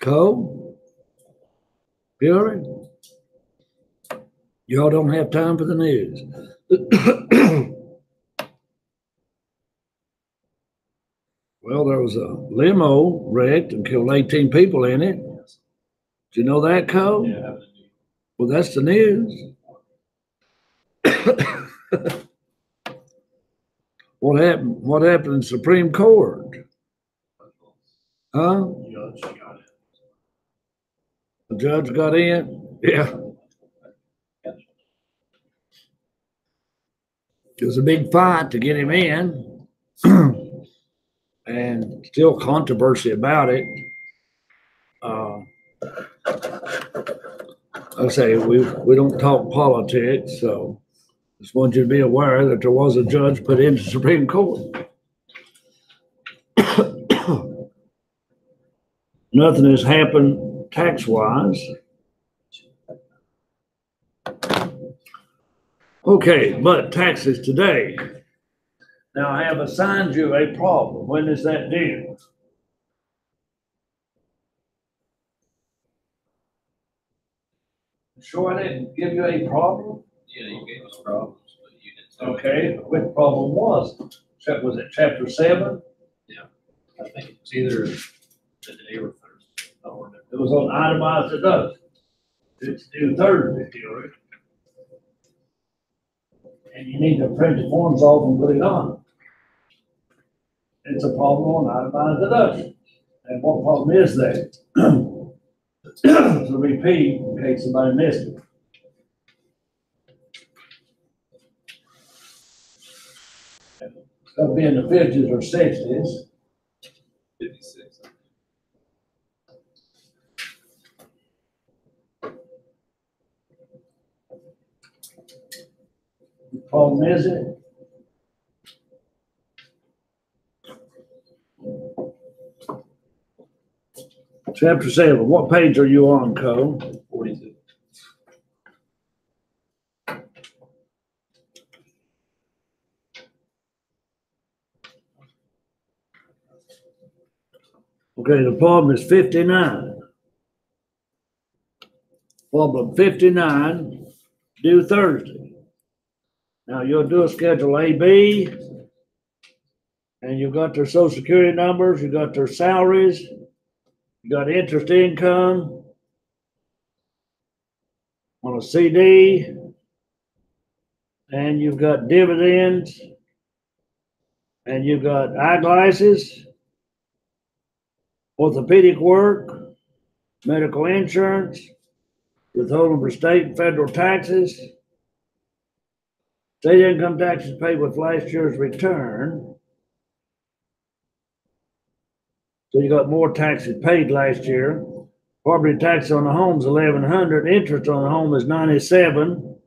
Cole? Fury? Y'all don't have time for the news. Well, there was a limo wrecked and killed 18 people in it. Did you know that, Cole? Yeah. Well, that's the news. What happened? What happened in Supreme Court? Huh? The judge got in? Yeah. It was a big fight to get him in, and still controversy about it. I say we don't talk politics, so just want you to be aware that there was a judge put into the Supreme Court. Nothing has happened tax-wise. Okay, but taxes today. Now I have assigned you a problem. When is that due? Sure, I didn't give you a problem? Yeah, you gave us problems, but you didn't tell me. Okay, which problem was? Was it chapter 7? I think it was either today or Thursday. I don't remember. It was on itemized deduction. It's due Thursday, Fury. And you need to print the forms off and put it on. It's a problem on itemized deduction. And what problem is that? To repeat, in case somebody missed it. It's gonna be in the 50s or 60s. 56. The problem is it? Chapter 7, what page are you on, Cole? 42. Okay, the problem is 59. Problem 59, due Thursday. Now you'll do a schedule A, B, and you've got their social security numbers, you've got their salaries, you got interest income on a CD, and you've got dividends, and you've got eyeglasses, orthopedic work, medical insurance, withholding for state and federal taxes, state income taxes paid with last year's return. So you got more taxes paid last year. Property tax on the home is $1,100. Interest on the home is $97.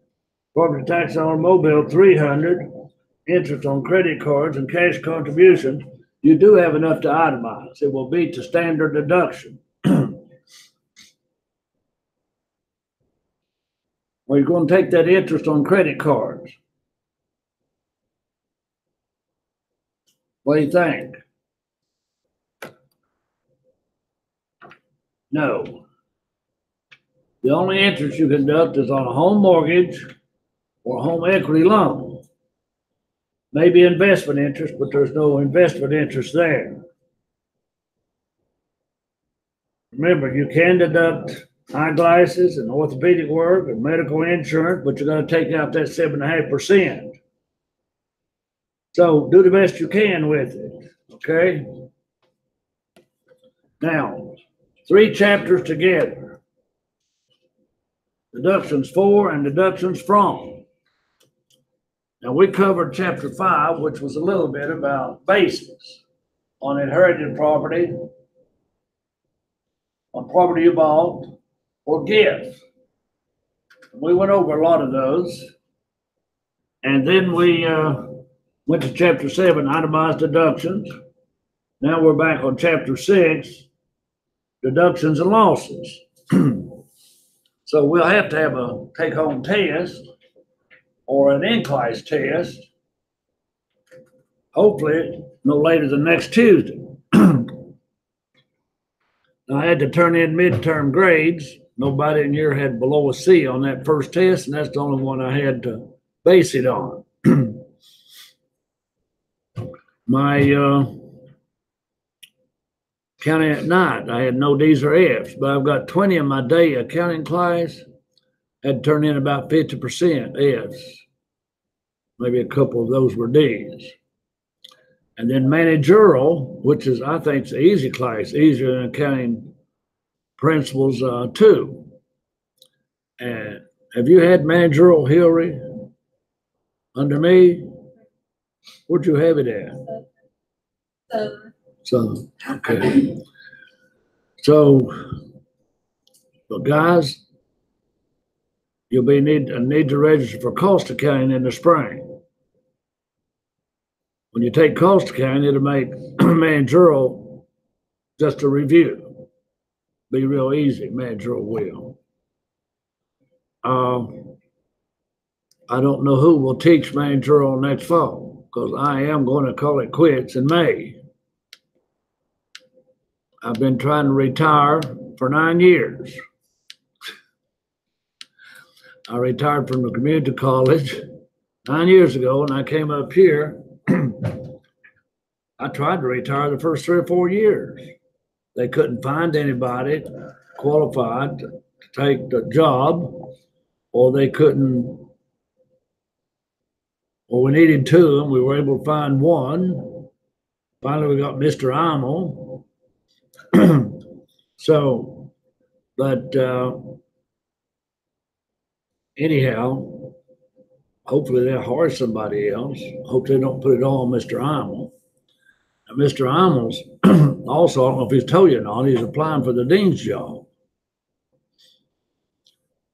Property tax on automobile $300. Interest on credit cards and cash contributions. You do have enough to itemize. It will beat the standard deduction. Well, you're going to take that interest on credit cards. What do you think? No. The only interest you can deduct is on a home mortgage or a home equity loan. Maybe investment interest, but there's no investment interest there. Remember, you can deduct eyeglasses and orthopedic work and medical insurance, but you're going to take out that 7.5%. So do the best you can with it, okay? Now, 3 chapters together. Deductions for and deductions from. Now, we covered chapter 5, which was a little bit about basis on inherited property, on property you bought, or gift. We went over a lot of those. And then we went to chapter 7, itemized deductions. Now we're back on chapter 6, deductions and losses. So we'll have to have a take-home test or an in-class test, hopefully no later than next Tuesday. I had to turn in midterm grades. Nobody in here had below a C on that first test, and that's the only one I had to base it on. My counting at night, I had no D's or F's, but I've got 20 in my day accounting class. Had to turn in about 50% F's. Maybe a couple of those were D's. And then managerial, which is, I think, the easy class, easier than accounting principles too. And have you had managerial, Hillary, under me? Where'd you have it at? So, okay. So, but guys, you'll need to register for cost accounting in the spring. When you take cost accounting, it'll make managerial just a review. Be real easy, managerial will. I don't know who will teach managerial next fall because I am going to call it quits in May. I've been trying to retire for 9 years. I retired from the community college 9 years ago, and I came up here. I tried to retire the first 3 or 4 years. They couldn't find anybody qualified to take the job, or they couldn't, or we needed 2, and we were able to find 1. Finally, we got Mr. Imel. So, but anyhow, hopefully they'll hire somebody else. Hope they don't put it all on Mr. Imel. And Mr. Imel's also, I don't know if he's told you or not, he's applying for the dean's job.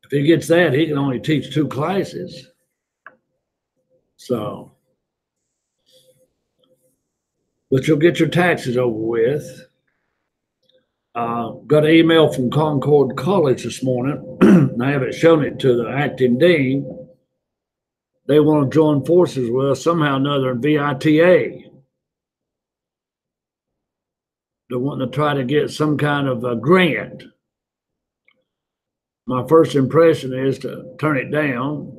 If he gets that, he can only teach 2 classes. So, but you'll get your taxes over with. Got an email from Concord College this morning, and I haven't shown it to the acting dean. They want to join forces with us somehow or another in VITA. They're wanting to try to get some kind of a grant. My first impression is to turn it down.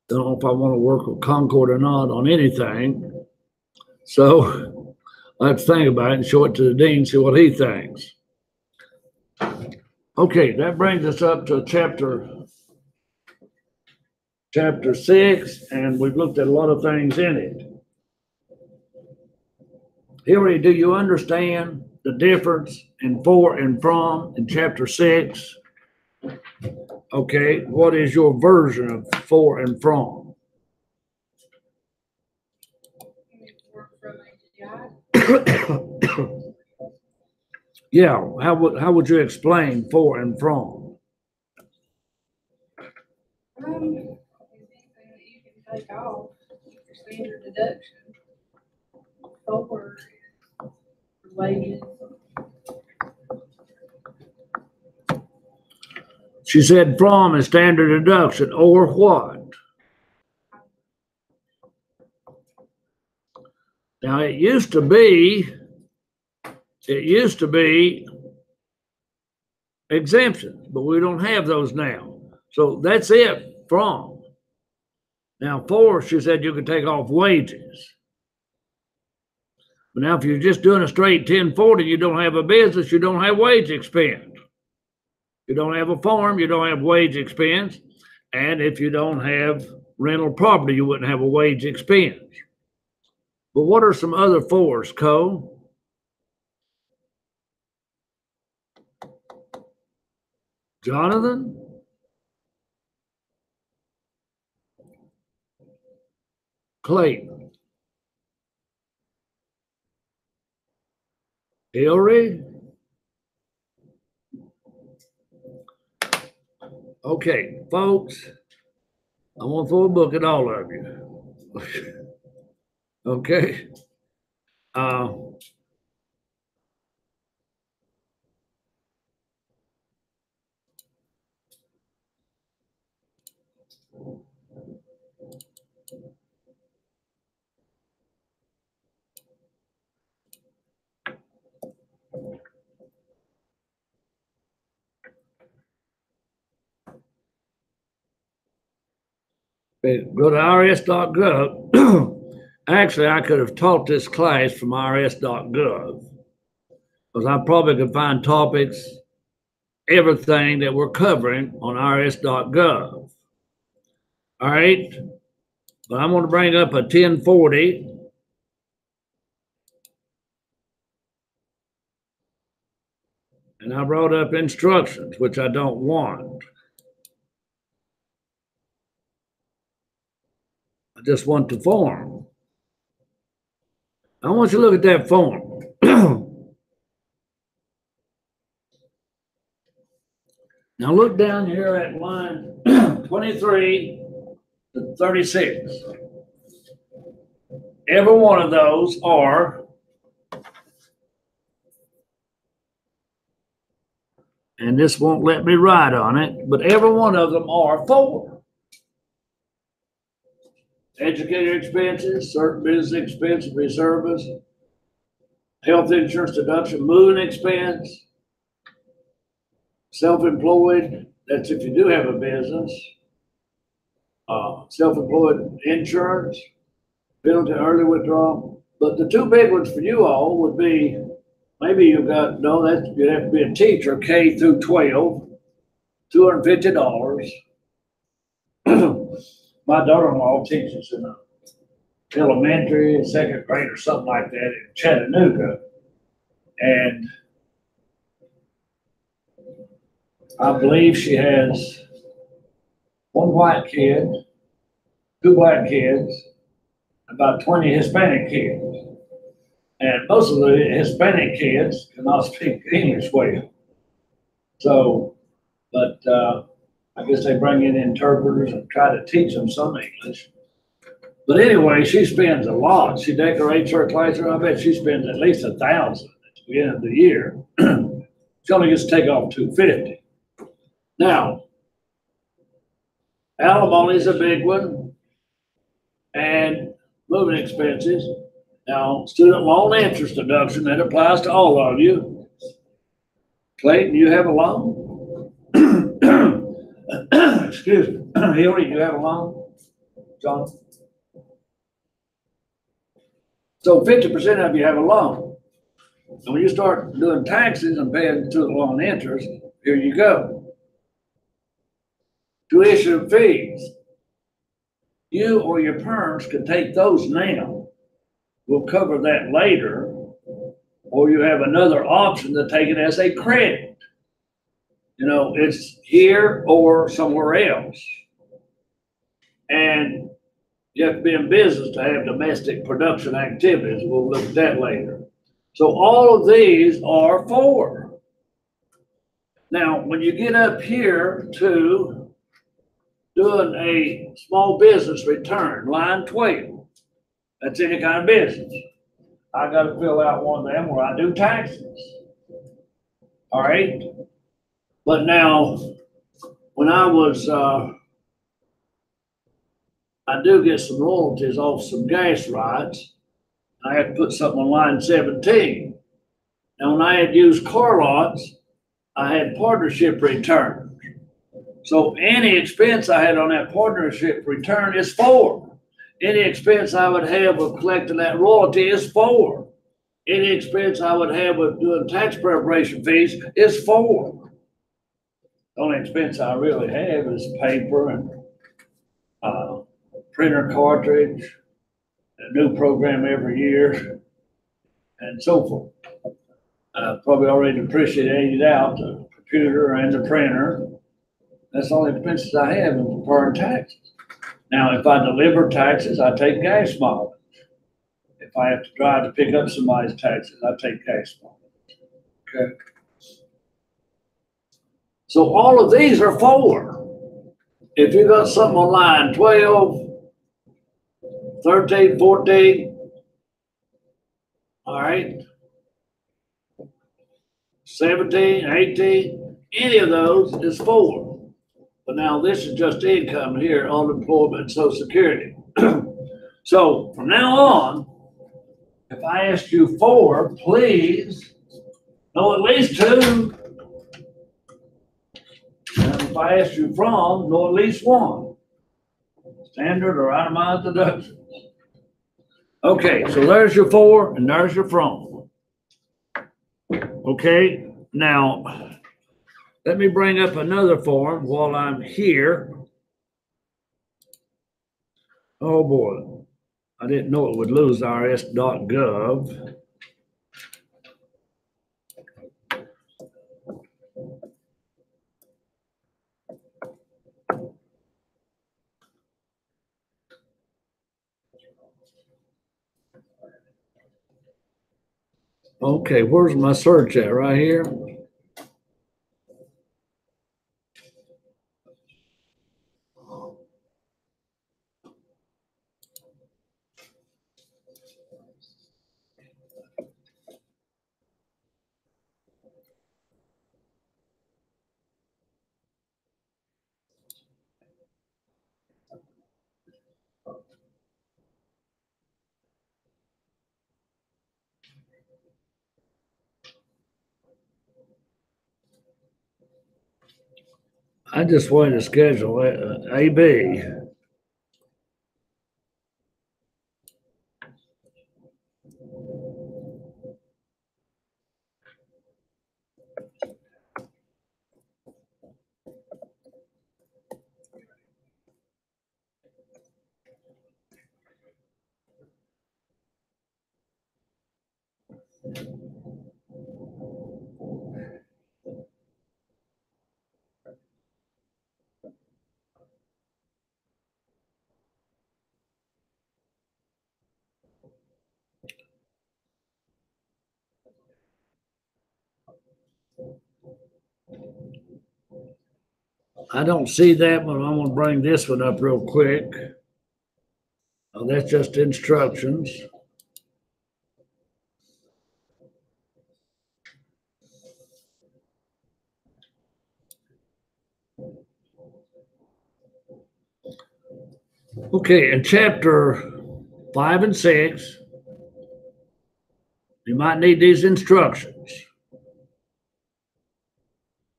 Don't know if I want to work with Concord or not on anything. So I have to think about it and show it to the dean, see what he thinks. Okay, that brings us up to chapter 6, and we've looked at a lot of things in it. Hillary, do you understand the difference in for and from in chapter 6? Okay, what is your version of for and from? Yeah, how would you explain for and from? Anything that you can take off for standard deduction. For wages. She said from is standard deduction or what? Now it used to be exemptions, but we don't have those now. So that's it, from. Now for, she said you could take off wages. But now if you're just doing a straight 1040, you don't have a business, you don't have wage expense. You don't have a farm, you don't have wage expense. And if you don't have rental property, you wouldn't have a wage expense. But what are some other fours, Cole? Jonathan? Clayton? Hillary? Okay, folks, I want to throw a book at all of you. Okay. Go to irs.gov. Actually, I could have taught this class from irs.gov because I probably could find topics, everything that we're covering on irs.gov. All right. But I'm going to bring up a 1040. And I brought up instructions, which I don't want. I just want the form. I want you to look at that form. Now look down here at line 23 to 36. Every one of those are, and this won't let me write on it, but every one of them are for educator expenses, certain business expenses, reservice, health insurance deduction, moving expense, self-employed, that's if you do have a business, self-employed insurance, penalty early withdrawal. But the two big ones for you all would be, maybe you've got, no, that's, you'd have to be a teacher, K through 12, $250. My daughter-in-law teaches in a elementary, second grade or something like that in Chattanooga. And I believe she has one white kid, two black kids, about 20 Hispanic kids. And most of the Hispanic kids cannot speak English well. So, but I guess they bring in interpreters and try to teach them some English. But anyway, she spends a lot. She decorates her classroom. I bet she spends at least $1,000 at the beginning of the year. She only gets to take off $250. Now, alimony is a big one, and moving expenses. Now, student loan interest deduction, that applies to all of you. Clayton, you have a loan? Excuse me. Hildy, you have a loan? John? So 50% of you have a loan. And when you start doing taxes and paying student loan interest, here you go. Tuition fees. You or your parents could take those now. We'll cover that later. Or you have another option to take it as a credit. You know, it's here or somewhere else. And you have to be in business to have domestic production activities. We'll look at that later. So all of these are for. Now, when you get up here to doing a small business return, line 12, that's any kind of business. I got to fill out one of them where I do taxes. All right. But now, when I was, I do get some royalties off some gas rights. I have to put something on line 17. Now, when I had used car lots, I had partnership returns. So any expense I had on that partnership return is for. Any expense I would have with collecting that royalty is for. Any expense I would have with doing tax preparation fees is for. The only expense I really have is paper and printer cartridge, a new program every year, and so forth. I've probably already depreciated out the computer and the printer. That's the only expenses I have in preparing taxes. Now, if I deliver taxes, I take gas mileage. If I have to drive to pick up somebody's taxes, I take gas mileage. Okay. So all of these are for. If you got something on line 12, 13, 14, all right, 17, 18, any of those is for. But now this is just income here, unemployment, and Social Security. So from now on, if I ask you for, please know at least two. And if I ask you from, know at least one. Standard or itemized deductions. Okay, so there's your for and there's your from. Okay, now, let me bring up another form while I'm here. Oh boy, I didn't know it would lose irs.gov. Okay, where's my search at? Right here? I just wanted to schedule AB. I don't see that, but I'm gonna bring this one up real quick. Oh, that's just instructions. Okay, in chapter 5 and 6, you might need these instructions.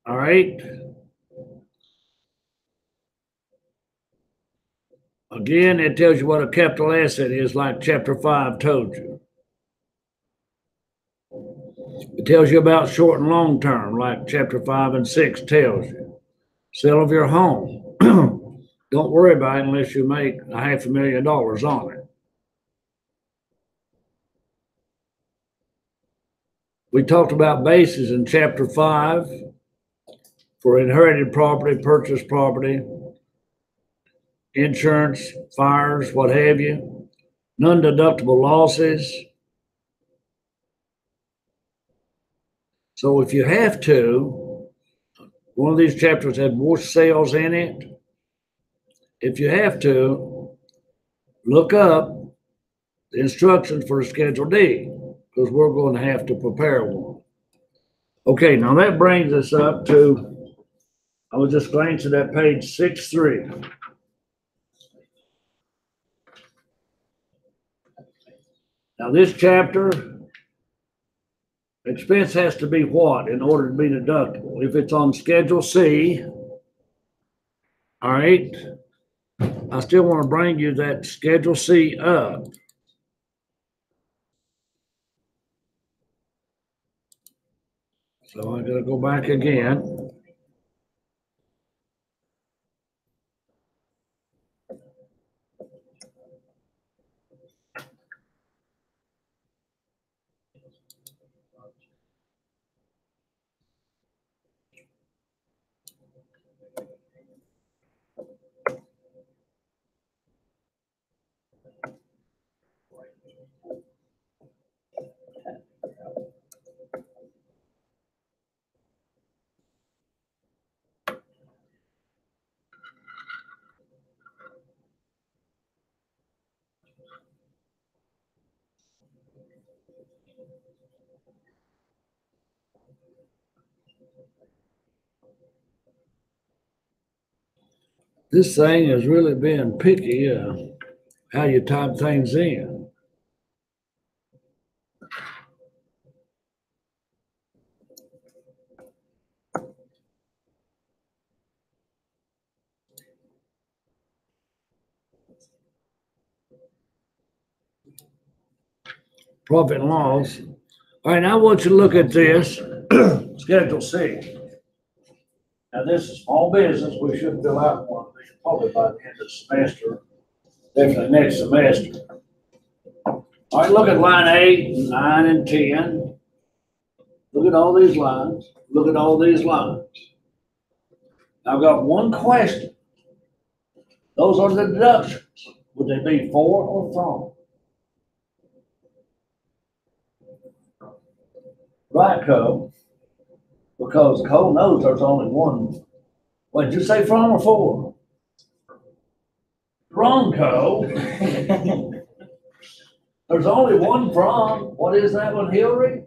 All right. Again, it tells you what a capital asset is, like chapter 5 told you. It tells you about short and long term, like chapter 5 and 6 tells you. Sale of your home. Don't worry about it unless you make $500,000 on it. We talked about bases in chapter 5 for inherited property, purchased property, insurance, fires, what have you, non-deductible losses. So if you have to, one of these chapters had more sales in it. If you have to, look up the instructions for a Schedule D, because we're going to have to prepare one. Okay, now that brings us up to, I was just glancing at page 63. Now this chapter, expense has to be what in order to be deductible? If it's on Schedule C, all right, I still want to bring you that Schedule C up. So I gotta go back again. This thing is really being picky, how you type things in. profit and loss. All right, now I want you to look at this, Schedule C. Now, this is small business. We should fill out one of these probably by the end of the semester, definitely next semester. All right, look at line 8, 9, and 10. Look at all these lines. Look at all these lines. I've got one question. Those are the deductions. Would they be for or from? Right, Cole? Because Cole knows there's only one. What did you say, from or for? Wrong, Cole. There's only one from. What is that one, Hillary?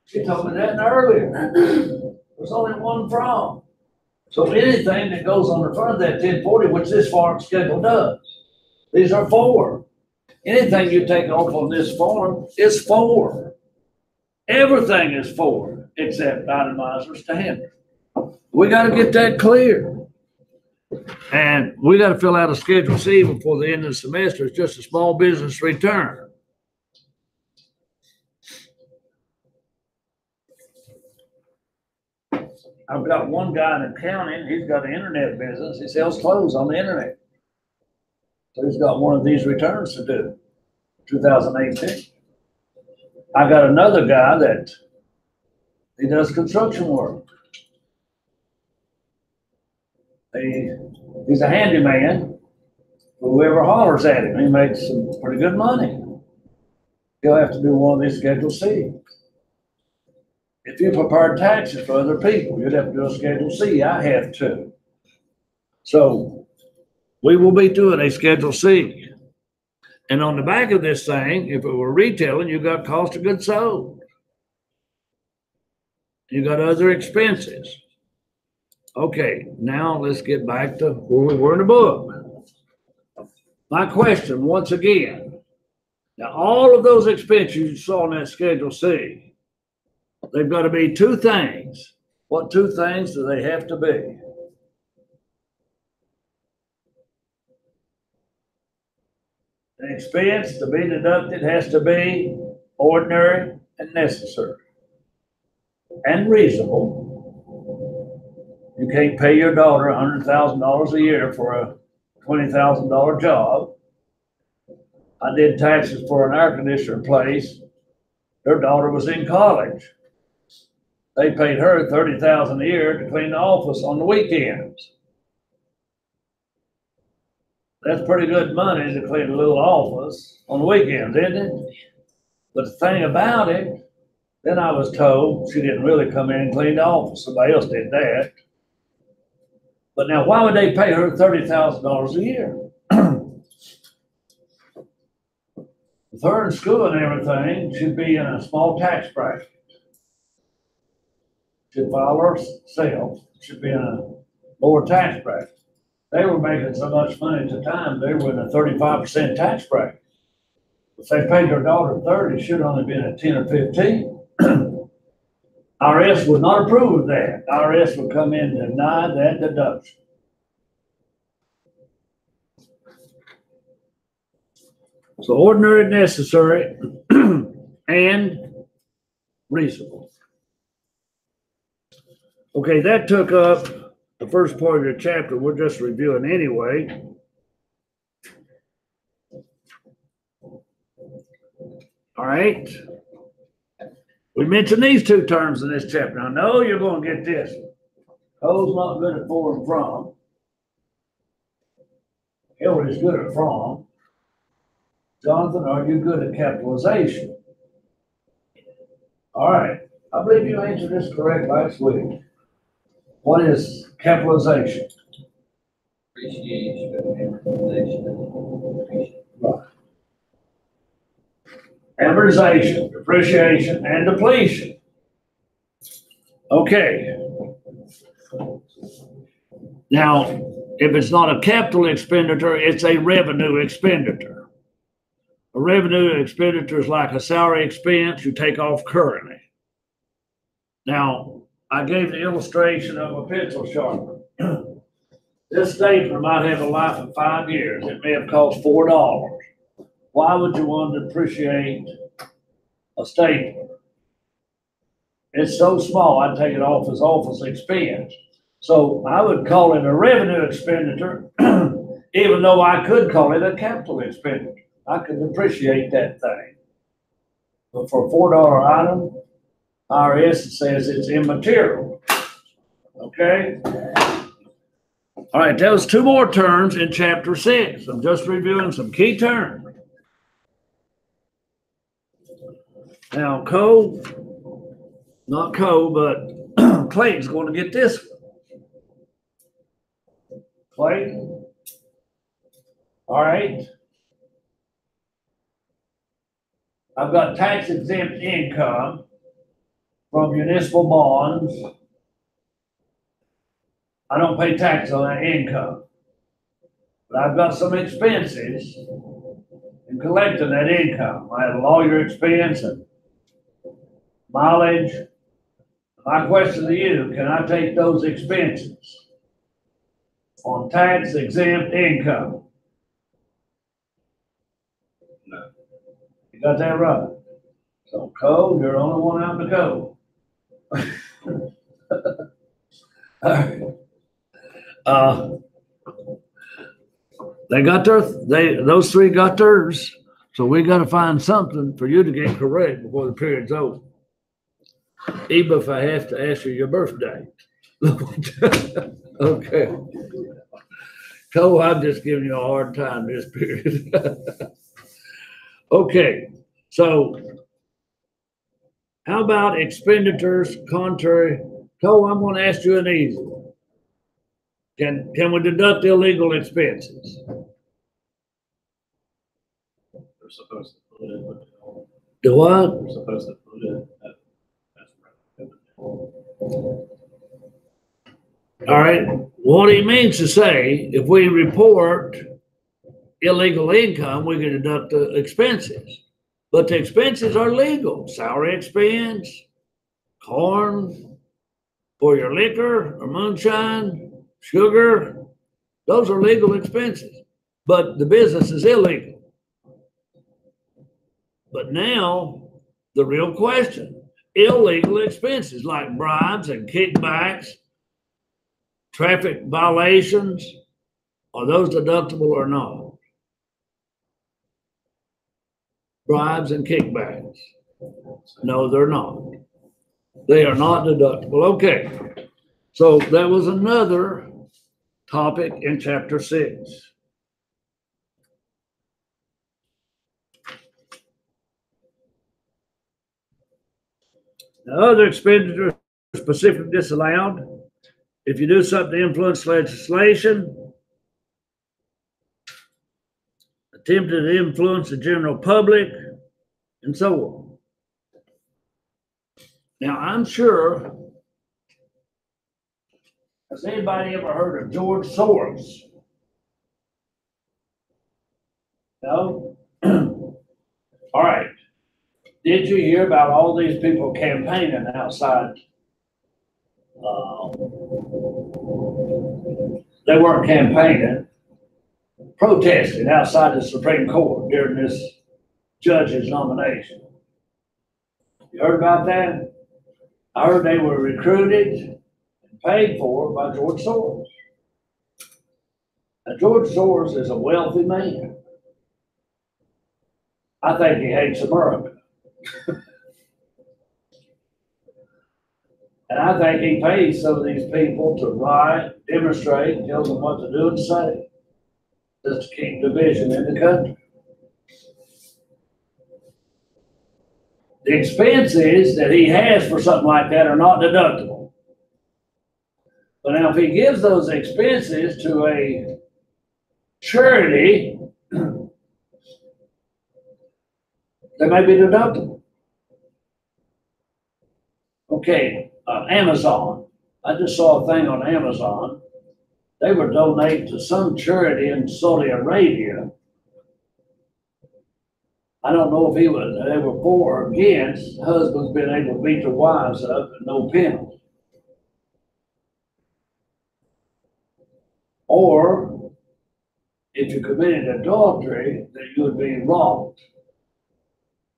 She told me that earlier. There's only one from. So anything that goes on the front of that 1040, which this farm schedule does, these are for. Anything you take off on this form is for. Everything is for, except itemizers to handle. We got to get that clear. And we got to fill out a Schedule C before the end of the semester. It's just a small business return. I've got one guy in accounting, he's got an internet business. He sells clothes on the internet. So he's got one of these returns to do, 2018. I got another guy that he does construction work. He's a handyman. Whoever hollers at him, he makes some pretty good money. He'll have to do one of these Schedule C. If you prepare taxes for other people, you'd have to do a Schedule C. I have to. So we will be doing a Schedule C. And on the back of this thing, if it were retailing, you got cost of goods sold. You got other expenses. Okay, now let's get back to where we were in the book. My question, once again, now all of those expenses you saw in that Schedule C, they've got to be two things. What two things do they have to be? The expense to be deducted has to be ordinary and necessary and reasonable. You can't pay your daughter $100,000 a year for a $20,000 job. I did taxes for an air conditioner place. Her daughter was in college. They paid her $30,000 a year to clean the office on the weekends. That's pretty good money to clean a little office on the weekends, isn't it? But the thing about it, then I was told she didn't really come in and clean the office. Somebody else did that. But now, why would they pay her $30,000 a year? With her in school and everything, she'd be in a small tax bracket. She'd file herself, should be in a lower tax bracket. They were making so much money at the time, they were in a 35% tax bracket. If they paid their daughter 30, it should only been at 10 or 15. IRS would not approve of that. IRS would come in and deny that deduction. So ordinary, necessary, and reasonable. Okay, that took up the first part of the chapter. We're just reviewing anyway. All right. We mentioned these two terms in this chapter. I know you're going to get this. Cole's not good at for and from. Hillary's good at from. Jonathan, are you good at capitalization? All right. I believe you answered this correct last week. What is capitalization? Appreciation, amortization. Right. Amortization, depreciation, and depletion. Okay. Now, if it's not a capital expenditure, it's a revenue expenditure. A revenue expenditure is like a salary expense you take off currently. Now, I gave the illustration of a pencil sharpener. This stapler might have a life of 5 years. It may have cost $4. why would you want to depreciate a stapler? It's so small, I'd take it off as office expense. So I would call it a revenue expenditure, even though I could call it a capital expenditure. I could depreciate that thing. But for a $4 item, IRS says it's immaterial. Okay? All right, that was two more terms in chapter 6. I'm just reviewing some key terms. Now, not but Clayton's going to get this one. Clayton? All right. I've got tax exempt income from municipal bonds. I don't pay tax on that income. But I've got some expenses in collecting that income. I have a lawyer expense and mileage. My question to you, can I take those expenses on tax exempt income? No. You got that right. So code, you're the only one out in the code. They got those three got theirs. So we got to find something for you to get correct before the period's over. Even if I have to ask you your birthday. Okay. Cole, I'm just giving you a hard time this period. Okay, so how about expenditures contrary? Cole, I'm going to ask you an easy one. Can we deduct illegal expenses? They're supposed to put it. Do what? They're supposed to put it. All right. What he means to say, if we report illegal income, we can deduct the expenses. But the expenses are legal. Salary expense, corn for your liquor or moonshine, sugar, those are legal expenses. But the business is illegal. But now, the real question, illegal expenses like bribes and kickbacks, traffic violations, are those deductible or not? Bribes and kickbacks. No, they're not. They are not deductible. Okay. So that was another topic in chapter 6. Now, other expenditures specifically disallowed. If you do something to influence legislation, attempted to influence the general public, and so on. Now, I'm sure, has anybody ever heard of George Soros? No? All right. Did you hear about all these people campaigning outside? They weren't campaigning, protesting outside the Supreme Court during this judge's nomination. You heard about that? I heard they were recruited and paid for by George Soros. Now, George Soros is a wealthy man. I think he hates America. And I think he pays some of these people to riot, demonstrate, tells them what to do and say, just to keep division in the country. The expenses that he has for something like that are not deductible. But now if he gives those expenses to a charity, they may be deductible. Okay, Amazon. I just saw a thing on Amazon. They were donating to some charity in Saudi Arabia. I don't know if they were for or against husbands being able to beat their wives up and no penalty. Or if you committed adultery, that you would be robbed.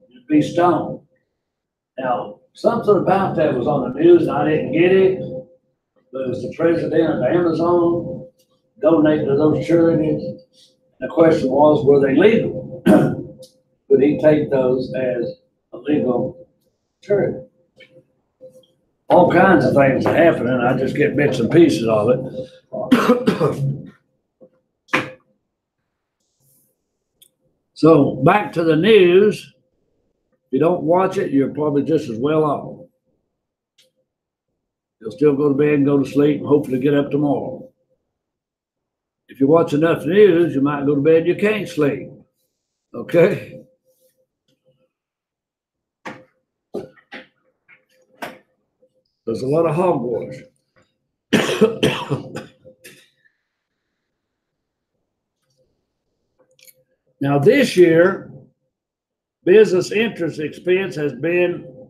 You'd be stoned. Now, something about that was on the news and I didn't get it. But it was the president of Amazon donating to those charities. The question was, were they legal? Could he take those as a legal charity? All kinds of things are happening. I just get bits and pieces of it. So back to the news. If you don't watch it, you're probably just as well off. You'll still go to bed and go to sleep and hopefully get up tomorrow. If you watch enough news, you might go to bed and you can't sleep. Okay? There's a lot of hogwash. Now this year, business interest expense has been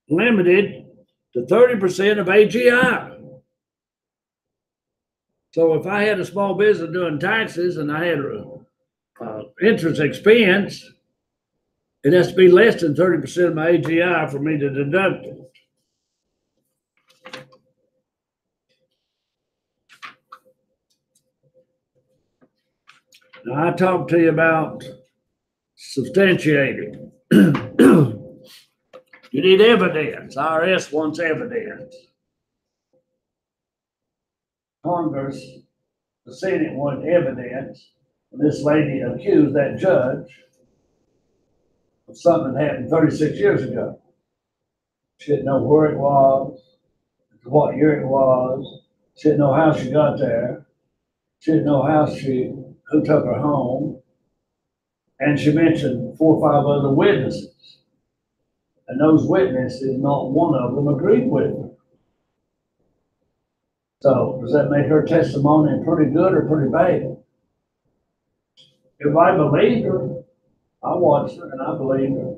limited to 30% of AGI. So if I had a small business doing taxes and I had interest expense, it has to be less than 30% of my AGI for me to deduct it. Now I talked to you about substantiating. You need evidence. IRS wants evidence. Congress, the Senate wanted evidence. And this lady accused that judge of something that happened 36 years ago. She didn't know where it was, what year it was. She didn't know how she got there. She didn't know who took her home. And she mentioned 4 or 5 other witnesses. And those witnesses, not one of them agreed with her. So does that make her testimony pretty good or pretty bad? If I believed her, I watched her and I believed her.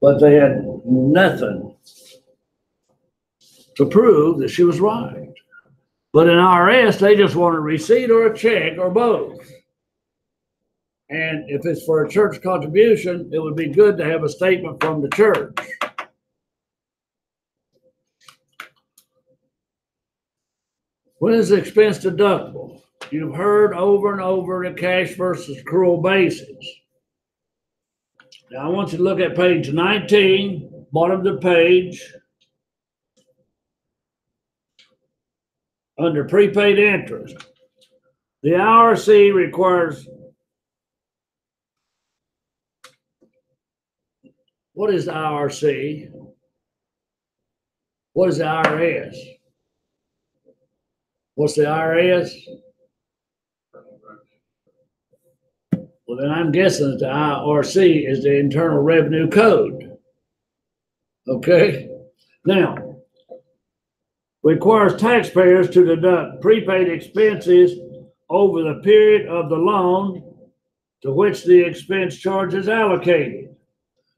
But they had nothing to prove that she was right. But in IRS, they just want a receipt or a check or both. And if it's for a church contribution, it would be good to have a statement from the church. When is the expense deductible? You've heard over and over the cash versus accrual basis. Now I want you to look at page 19, bottom of the page, under prepaid interest. The IRC requires, what is the IRC? What is the IRS? What's the IRS? Well, then I'm guessing that the IRC is the Internal Revenue Code. Okay? Now, requires taxpayers to deduct prepaid expenses over the period of the loan to which the expense charge is allocated.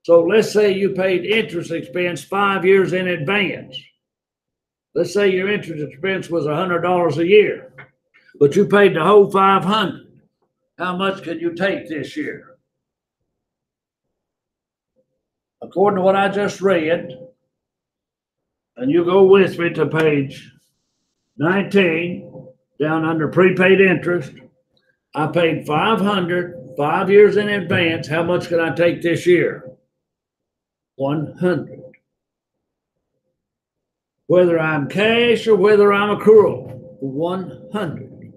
So let's say you paid interest expense 5 years in advance. Let's say your interest expense was $100 a year, but you paid the whole $500. How much can you take this year? According to what I just read, and you go with me to page 19, down under prepaid interest, I paid $500 5 years in advance. How much can I take this year? 100. Whether I'm cash or whether I'm accrual, 100.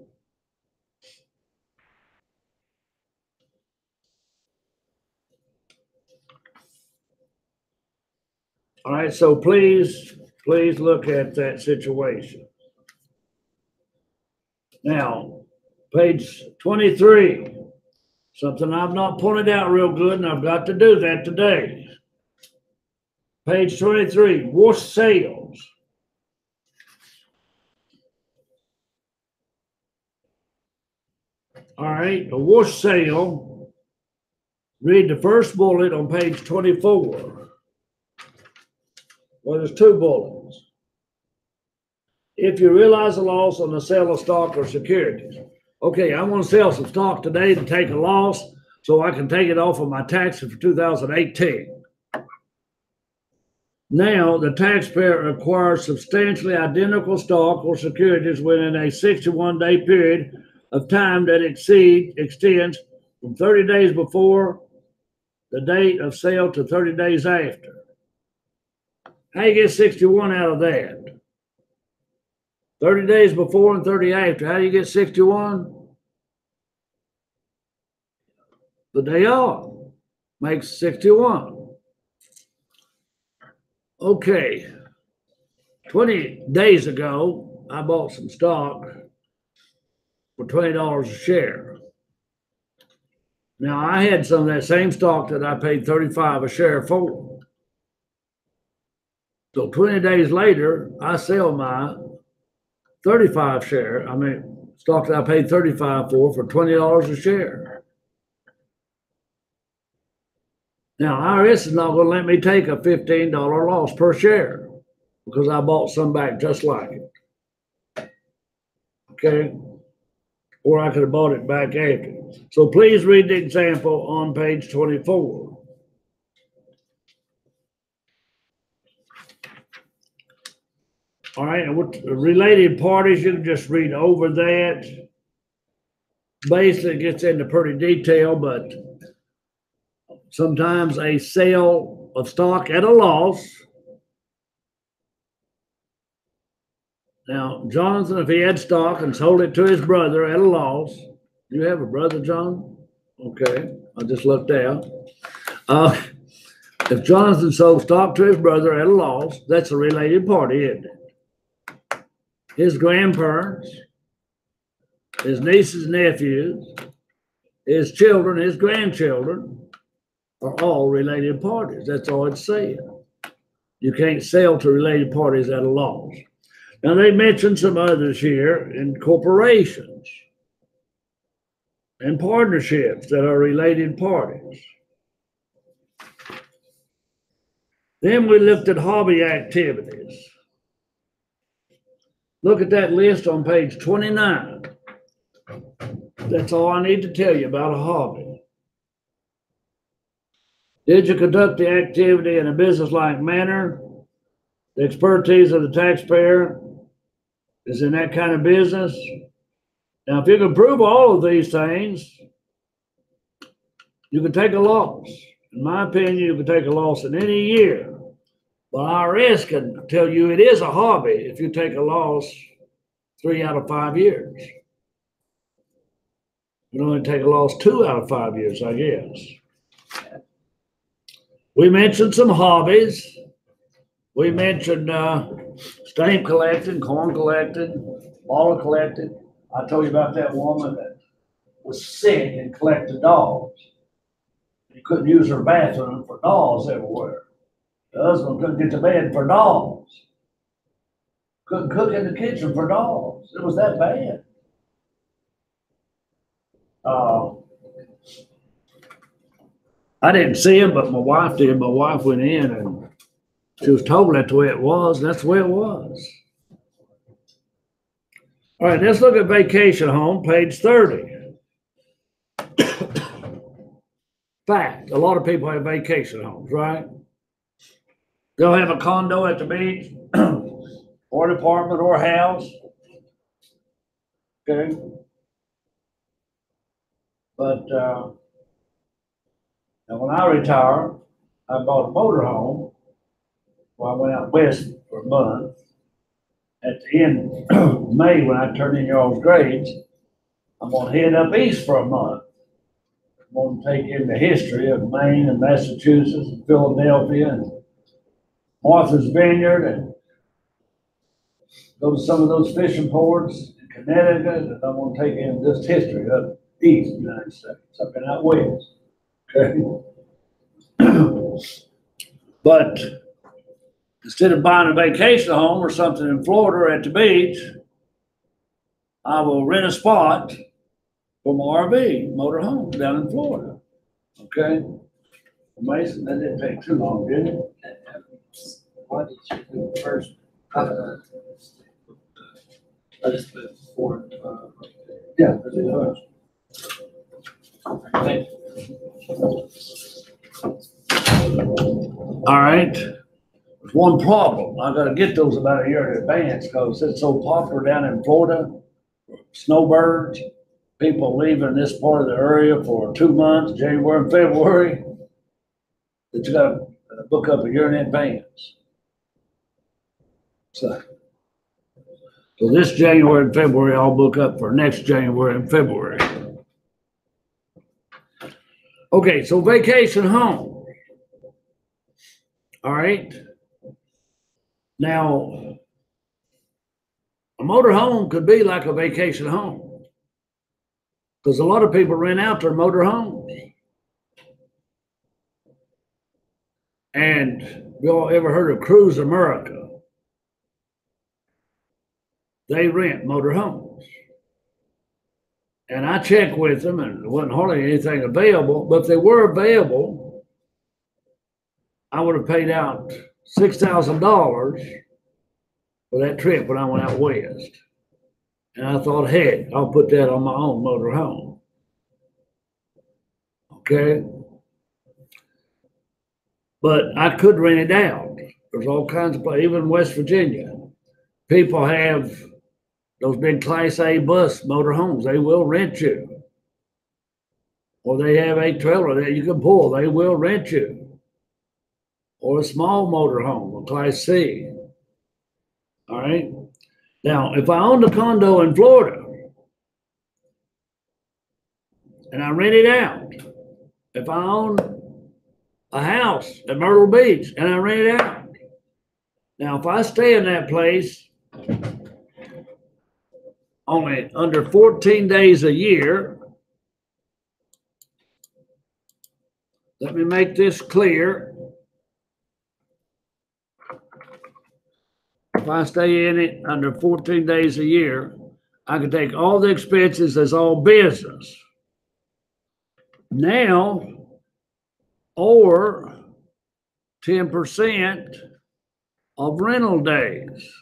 All right, so please look at that situation. Now, page 23, something I've not pointed out real good, and I've got to do that today. Page 23, wash sales. All right, a wash sale, read the first bullet on page 24. Well, there's 2 bullets. If you realize a loss on the sale of stock or securities. Okay, I want to sell some stock today to take a loss so I can take it off of my taxes for 2018. Now, the taxpayer acquires substantially identical stock or securities within a 61-day period of time that extends from 30 days before the date of sale to 30 days after. How you get 61 out of that? 30 days before and 30 after. How do you get 61? The day off makes 61. Okay. 20 days ago, I bought some stock for $20 a share. Now, I had some of that same stock that I paid $35 a share for. So 20 days later, I sell my 35 share, stock that I paid $35 for $20 a share. Now, IRS is not going to let me take a $15 loss per share because I bought some back just like it. Okay? Or I could have bought it back after. So please read the example on page 24. All right, and with related parties, you can just read over that. Basically, it gets into pretty detail, but sometimes a sale of stock at a loss. Now, Jonathan, if he had stock and sold it to his brother at a loss, you have a brother, John? Okay, I just looked out. If Jonathan sold stock to his brother at a loss, that's a related party, isn't it? His grandparents, his nieces, nephews, his children, his grandchildren are all related parties. That's all it's saying. You can't sell to related parties at a loss. Now, they mentioned some others here in corporations and partnerships that are related parties. Then we looked at hobby activities. Look at that list on page 29. That's all I need to tell you about a hobby. Did you conduct the activity in a business-like manner? The expertise of the taxpayer is in that kind of business. Now, if you can prove all of these things, you can take a loss. In my opinion, you can take a loss in any year. But IRS can tell you it is a hobby if you take a loss 3 out of 5 years. You can only take a loss 2 out of 5 years, I guess. We mentioned some hobbies. We mentioned stamp collecting, corn collecting, bottle collecting. I told you about that woman that was sick and collected dolls. She couldn't use her bathroom for dolls everywhere. The husband couldn't get to bed for dolls. Couldn't cook in the kitchen for dolls. It was that bad. I didn't see him, but my wife did. My wife went in and she was told that's the way it was. That's the way it was. All right, let's look at vacation home, page 30. Fact, a lot of people have vacation homes, right? They'll have a condo at the beach or an apartment or a house. Okay. But now when I retired, I bought a motor home. Well, I went out west for a month. At the end of May, when I turn in y'all's grades, I'm going to head up east for a month. I'm going to take in the history of Maine and Massachusetts and Philadelphia and Martha's Vineyard and go to some of those fishing ports in Connecticut, and I'm going to take in just history of east United States, up and out west. Okay. But instead of buying a vacation home or something in Florida or at the beach, I will rent a spot for my RV, motor home down in Florida. Okay? Mason, that didn't take too long, did it? What did you do first? I just put 4. Yeah. Thank All right. There's one problem. I gotta get those about a year in advance because it's so popular down in Florida. Snowbirds, people leaving this part of the area for 2 months, January and February. That you gotta book up a year in advance. So this January and February, I'll book up for next January and February. Okay, so vacation home. All right. Now, a motor home could be like a vacation home because a lot of people rent out their motor homes. And y'all ever heard of Cruise America? They rent motor homes. And I checked with them and there wasn't hardly anything available, but if they were available, I would have paid out $6,000 for that trip when I went out west. And I thought, heck, I'll put that on my own motor home. Okay. But I could rent it out. There's all kinds of places, even in West Virginia. People have those big Class A bus motor homes. They will rent you. Or they have a trailer that you can pull. They will rent you. Or a small motor home, a Class C. All right. Now, if I owned a condo in Florida and I rent it out, if I own a house at Myrtle Beach and I rent it out, now if I stay in that place only under 14 days a year, let me make this clear. If I stay in it under 14 days a year, I can take all the expenses as all business. Now, or 10% of rental days.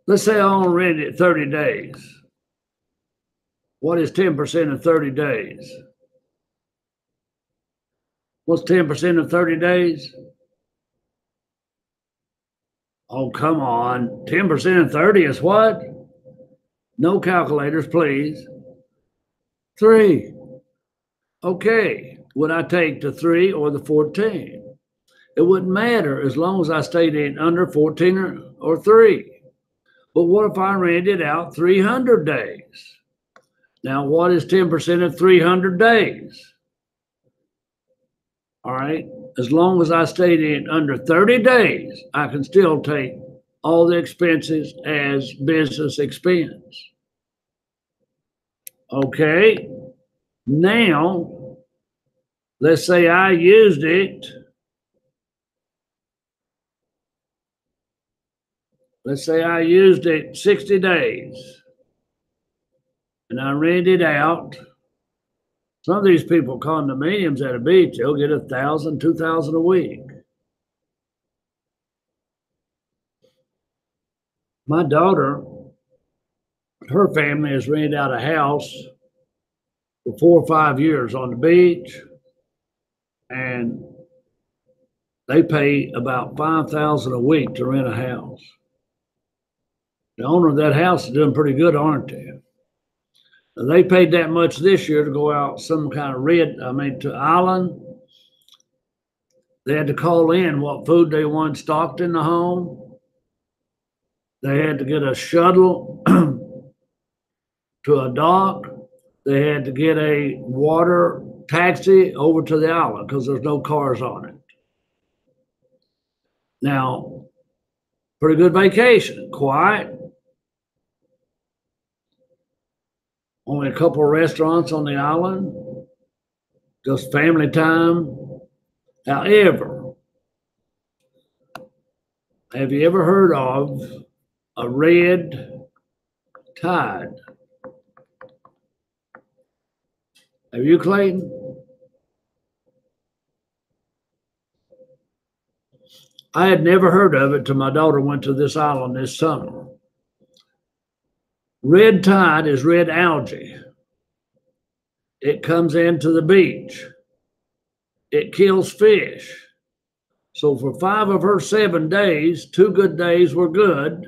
Let's say I only rent it 30 days. What is 10% of 30 days? What's 10% of 30 days? Oh, come on. 10% of 30 is what? No calculators, please. 3. Okay. Would I take the 3 or the 14? It wouldn't matter as long as I stayed in under 14 or 3. But what if I rented out 300 days? Now, what is 10% of 300 days? All right. As long as I stayed in under 30 days, I can still take all the expenses as business expense. Okay. Now, let's say I used it. Let's say I used it 60 days and I rented it out. Some of these people condominiums at a beach, they'll get $1,000, $2,000 a week. My daughter, her family has rented out a house for 4 or 5 years on the beach, and they pay about $5,000 a week to rent a house. The owner of that house is doing pretty good, aren't they? They paid that much this year to go out some kind of to island. They had to call in what food they want stocked in the home. They had to get a shuttle to a dock. They had to get a water taxi over to the island because there's no cars on it. Now, pretty good vacation, quiet. Only a couple of restaurants on the island, just family time. However, have you ever heard of a red tide? Have you, Clayton? I had never heard of it till my daughter went to this island this summer. Red tide is red algae. It comes into the beach. It kills fish. So for 5 of her 7 days, 2 good days were good.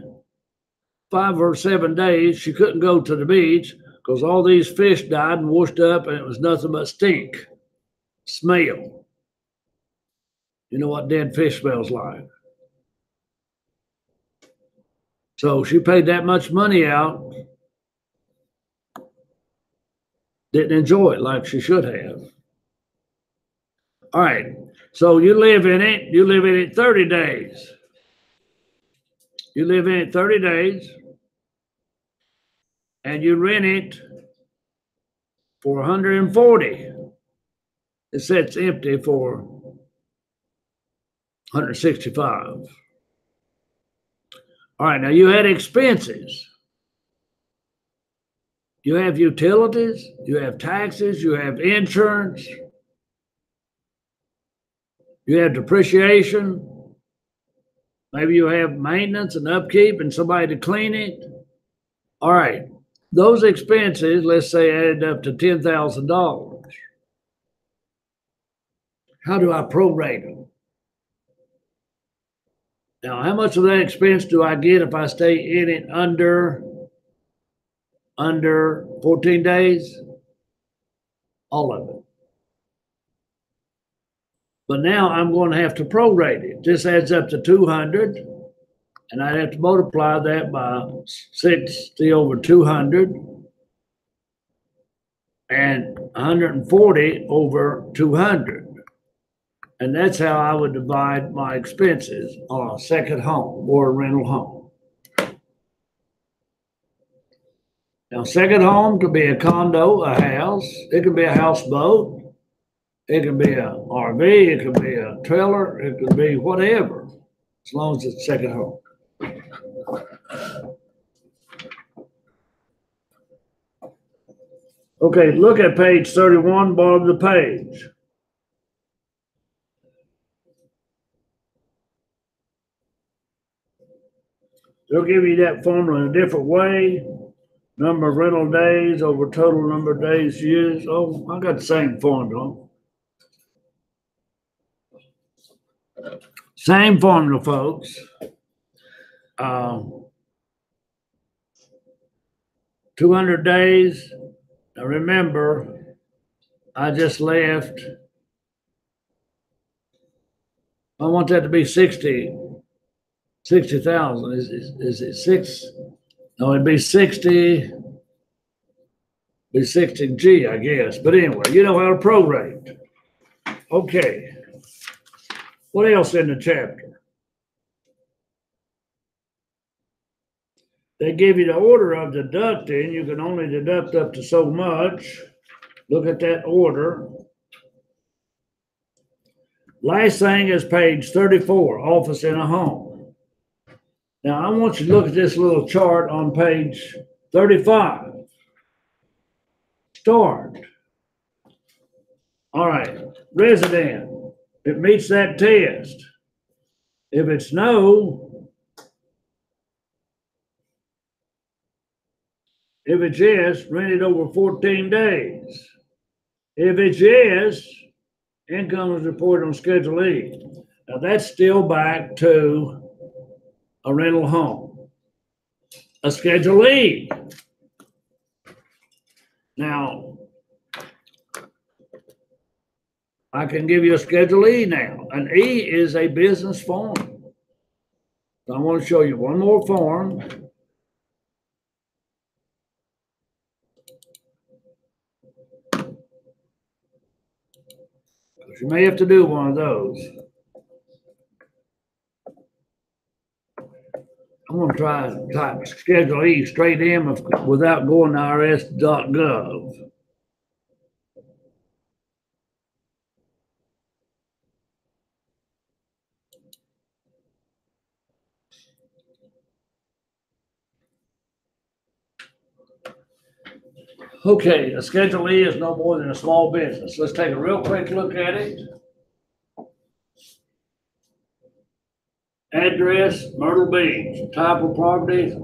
5 of her 7 days, she couldn't go to the beach because all these fish died and washed up, and it was nothing but stink, smell. You know what dead fish smells like. So she paid that much money out, didn't enjoy it like she should have. All right, so you live in it 30 days. You live in it 30 days, and you rent it for 140. It sits empty for 165. All right, now you had expenses. You have utilities, you have taxes, you have insurance, you have depreciation. Maybe you have maintenance and upkeep and somebody to clean it. All right, those expenses, let's say, added up to $10,000. How do I prorate them? Now, how much of that expense do I get if I stay in it under 14 days? All of it. But now I'm going to have to prorate it. This adds up to 200, and I'd have to multiply that by 60 over 200 and 140 over 200. And that's how I would divide my expenses on a second home or a rental home. Now, second home could be a condo, a house. It could be a houseboat. It could be an RV. It could be a trailer. It could be whatever, as long as it's second home. Okay, look at page 31, bottom of the page. They'll give you that formula in a different way. Number of rental days over total number of days used. Oh, I got the same formula. Same formula, folks. 200 days. Now remember, I just left. I want that to be 60,000. Is it 6? No, it'd be 60. Be 60G, I guess. But anyway, you know how to prorate. Okay. What else in the chapter? They give you the order of deducting. You can only deduct up to so much. Look at that order. Last thing is page 34, office in a home. Now, I want you to look at this little chart on page 35. Start. All right, resident. It meets that test. If it's no, if it's yes, rent it over 14 days. If it's yes, income is reported on Schedule E. Now that's still back to a rental home, a Schedule E. Now, I can give you a Schedule E now. An E is a business form. So I want to show you one more form. You may have to do one of those. I'm going to try to type Schedule E straight in without going to irs.gov. Okay, a Schedule E is no more than a small business. Let's take a real quick look at it. address, Myrtle Beach, type of property,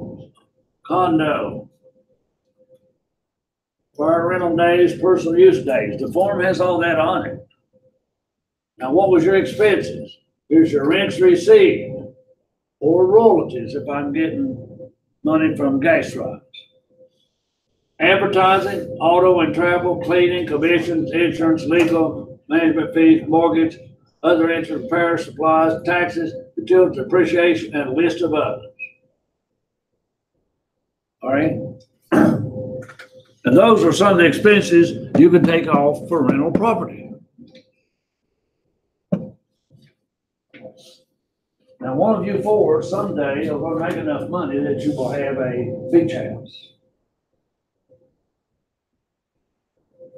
condo. Prior rental days, personal use days. The form has all that on it. Now, what was your expenses? Here's your rents received or royalties if I'm getting money from gas rights. Advertising, auto and travel, cleaning, commissions, insurance, legal, management fees, mortgage, other interest, repair, supplies, taxes, utility depreciation, and a list of others. All right? And those are some of the expenses you can take off for rental property. Now, one of you four someday are going to make enough money that you will have a beach house.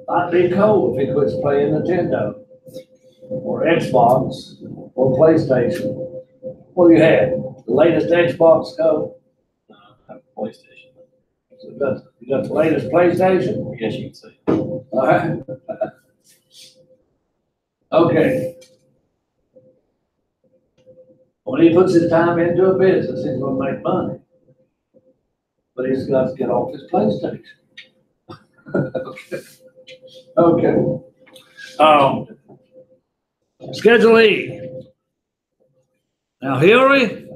I'd be cool if he quits playing Nintendo or Xbox or PlayStation. What do you have? The latest Xbox go? I have a PlayStation. So you got the latest PlayStation? I guess you can say. All right. Okay. When he puts his time into a business, he's going to make money. But he's got to get off his PlayStation. Okay. Schedule E. Now, Hillary,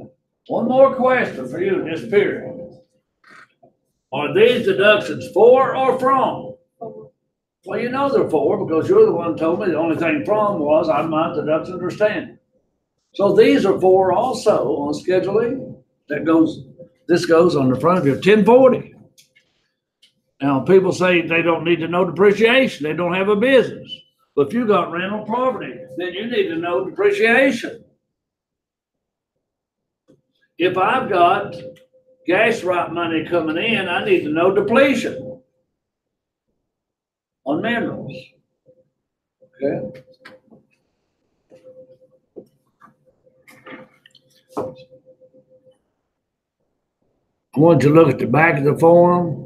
one more question for you in this period. Are these deductions for or from? Well, you know they're for because you're the one who told me the only thing from was I'm not deductions or standing. So these are for also on Schedule E. This goes on the front of your 1040. Now, people say they don't need to know depreciation. They don't have a business. But if you got rental property, then you need to know depreciation. If I've got gas right money coming in, I need to know depletion on minerals. Okay. I want you to look at the back of the form.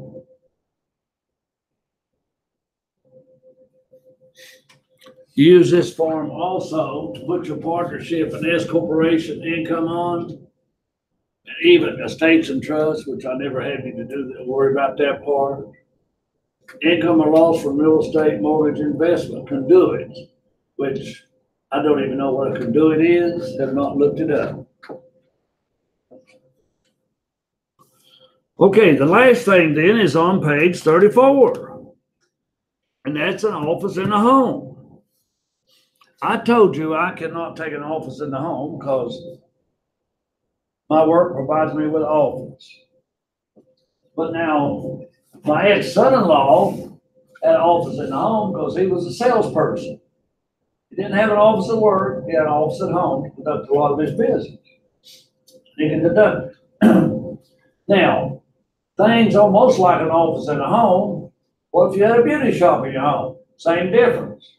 Use this form also to put your partnership and S corporation income on, and even estates and trusts, which I never had you to do that, worry about that part. Income or loss from real estate, mortgage, investment, conduits, which I don't even know what a conduit is, have not looked it up. Okay, the last thing then is on page 34, and that's an office in a home. I told you I cannot take an office in the home because my work provides me with an office. But now, my ex-son-in-law had an office in the home because he was a salesperson. He didn't have an office at work, he had an office at home to conduct a lot of his business. He can deduct it. Now, things almost like an office in a home. What if you had a beauty shop in your home? Same difference.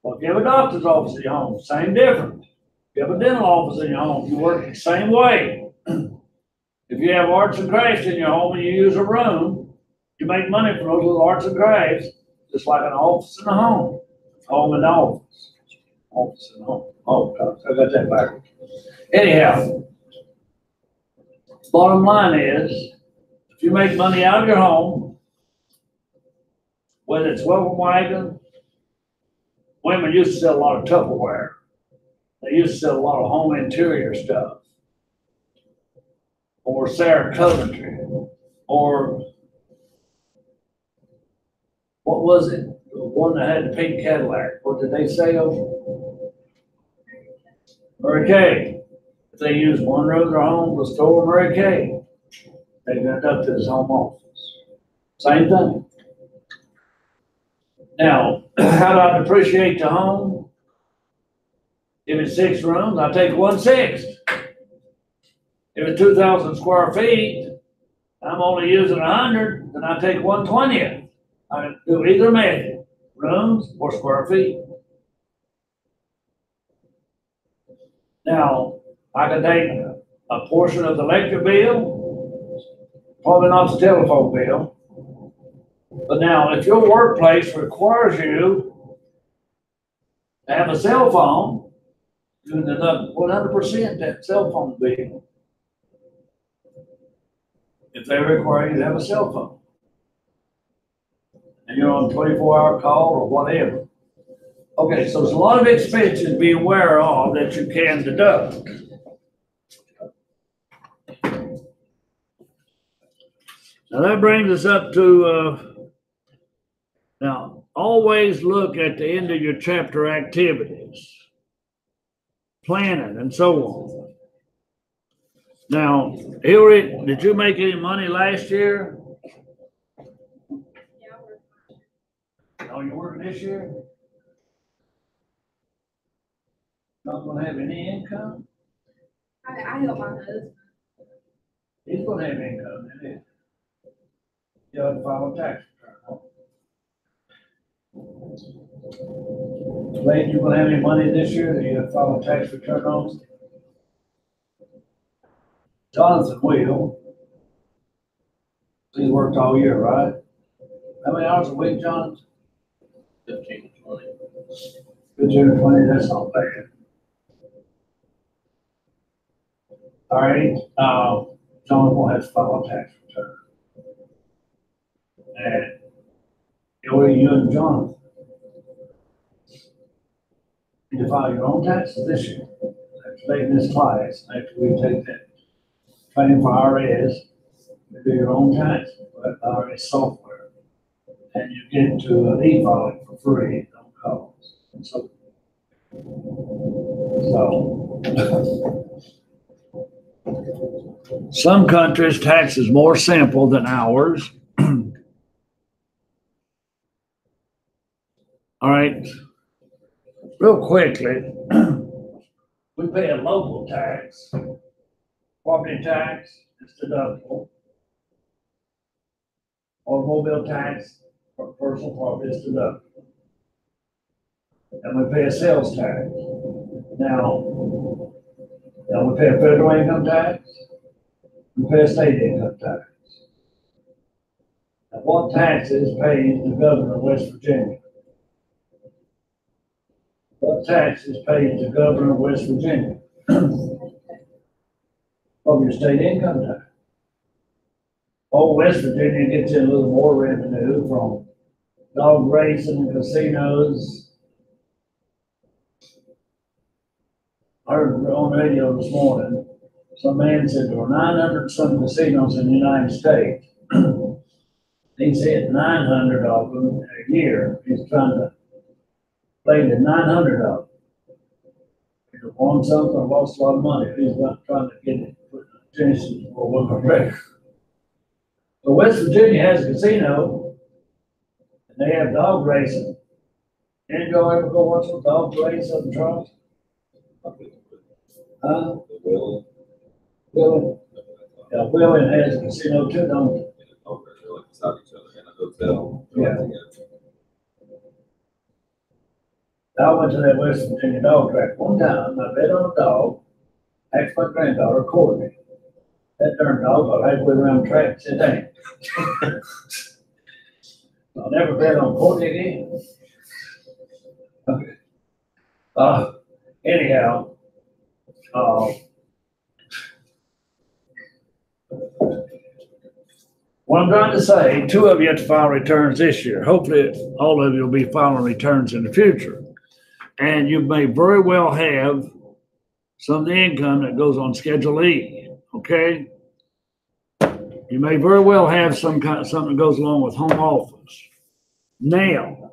Well, if you have a doctor's office in your home, same difference. If you have a dental office in your home, you work the same way. If you have arts and crafts in your home and you use a room, you make money from those little arts and crafts, just like an office in a home. Home and office. Office and home. Oh, gosh, I got that backwards. Anyhow, bottom line is, if you make money out of your home, whether it's welcome wagon, women used to sell a lot of Tupperware. They used to sell a lot of home interior stuff. Or Sarah Coventry. Or what was it? The one that had the pink Cadillac. What did they sell? Mary Kay. If they used one room of their home to store Mary Kay, they got up to his home office. Same thing. Now, how do I depreciate the home? If it's 6 rooms, I take 1/6. If it's 2,000 square feet, I'm only using 100, then I take 1/20. I can do either method, rooms or square feet. Now, I can take a portion of the electric bill, probably not the telephone bill. But now, if your workplace requires you to have a cell phone, You deduct 100% that cell phone bill. If they require you to have a cell phone. And you're on a 24-hour call or whatever. Okay, so there's a lot of expenses to be aware of that you can deduct. Now that brings us up to, now always look at the end of your chapter activities, planning and so on. Now, Hillary, did you make any money last year? Yeah, Oh, you working this year? Not gonna have any income? I help my husband. He's gonna have income, isn't he? You have to file a tax return. Lane, you gonna have any money this year that you have to file a tax return on? Jonathan will. He's worked all year, right? How many hours a week, Jonathan? 15 to 20. 15 or 20, that's not bad. All right, Jonathan will have to file a tax return. And you and Jonathan, you file your own taxes this year. After taking this class, after we take that training for IRS, you do your own taxes, with IRS software. And you get to an e-filing for free, no cost. And so some countries' tax is more simple than ours. All right, real quickly, we pay a local tax. Property tax is deductible. Automobile tax for personal property is deductible. And we pay a sales tax. Now we pay a federal income tax. We pay a state income tax. Now, what taxes pays the governor of West Virginia? What taxes pays the governor of West Virginia? Of your state income tax. Oh, West Virginia gets in a little more revenue from dog racing and casinos. I heard on the radio this morning, some man said there were 900 some casinos in the United States. He said 900 of them a year. He's trying to play the 900 of them. If he won something, lost a lot of money. He's not trying to get it, put the Genesis for one record. So West Virginia has a casino, and they have dog racing. Did y'all ever go watch some dog race up in Charleston? Huh? Will. Willie? Yeah, Willie has a casino too, don't they? Okay, they're like beside each other in a hotel. Yeah. I went to that West Virginia dog track one time. I bet on a dog. Asked my granddaughter, Courtney. That darn dog got halfway around the track and said, dang. I'll never bet on Courtney again. Okay. Anyhow, what I'm trying to say, 2 of you have to file returns this year. Hopefully, all of you will be filing returns in the future. And you may very well have some of the income that goes on Schedule E, okay? You may very well have something that goes along with home office. Now,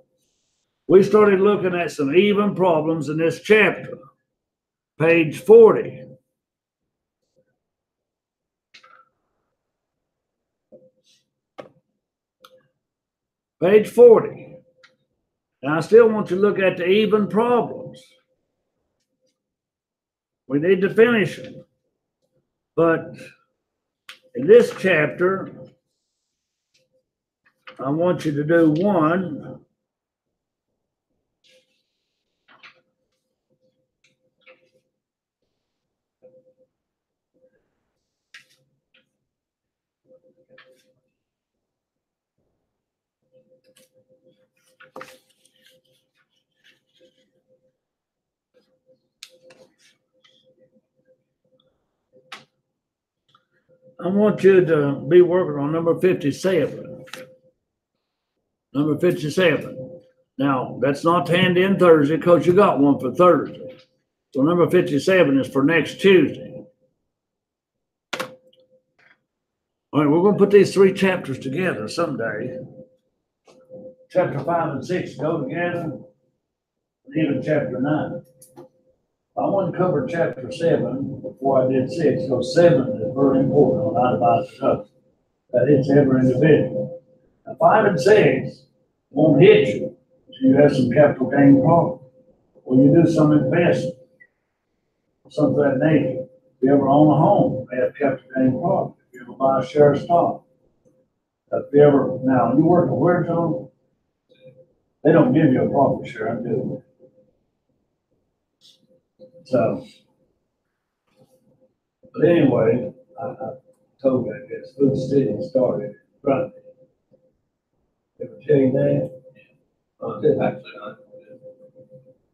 we started looking at some even problems in this chapter. Page 40. Page 40. And I still want you to look at the even problems. We need to finish them. But in this chapter, I want you to do 1. I want you to be working on number 57. Number 57. Now, that's not hand in Thursday because you got one for Thursday. So number 57 is for next Tuesday. All right, we're going to put these three chapters together someday. Chapter 5 and 6 go together, and even chapter 9. I want to cover chapter 7 before I did 6, because 7 is very important on itemized deduction. That hits every individual. Now, 5 and 6 won't hit you. So you have some capital gain profit. Or you do some investment, something of that nature. If you ever own a home, they have capital gain profit. If you ever buy a share of stock. If you ever, now, you work at where, John? They don't give you a profit share, I do. So, but anyway, I told you, I guess, Food City started Friday. Ever tell you that? Actually, not.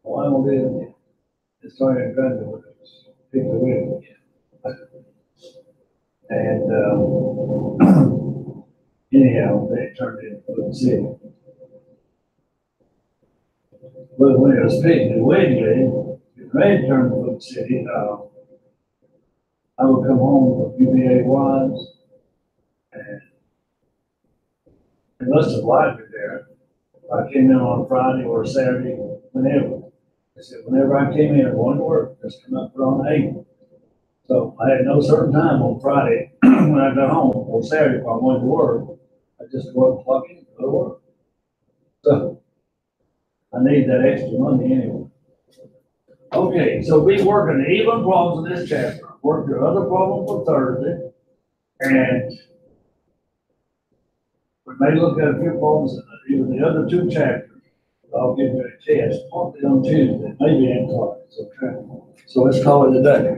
Oh, I don't do it. It started in Grundy with people with. And, anyhow, they turned it into Food City. But when it was picked, the wedding, if they turned to Food City, I would come home with UVA wines, and they must have liked it there. I came in on a Friday or a Saturday, whenever. They said, whenever I came in, going to work, just come up put on 8. So I had no certain time on Friday when I got home, or Saturday if I wanted to work. I just go up and clock in, go to work. So I need that extra money anyway. Okay, so be working even problems in this chapter. Work your other problem for Thursday. And we may look at a few problems in even the other 2 chapters. I'll give you a test, probably on Tuesday, maybe in class, okay? So let's call it a day.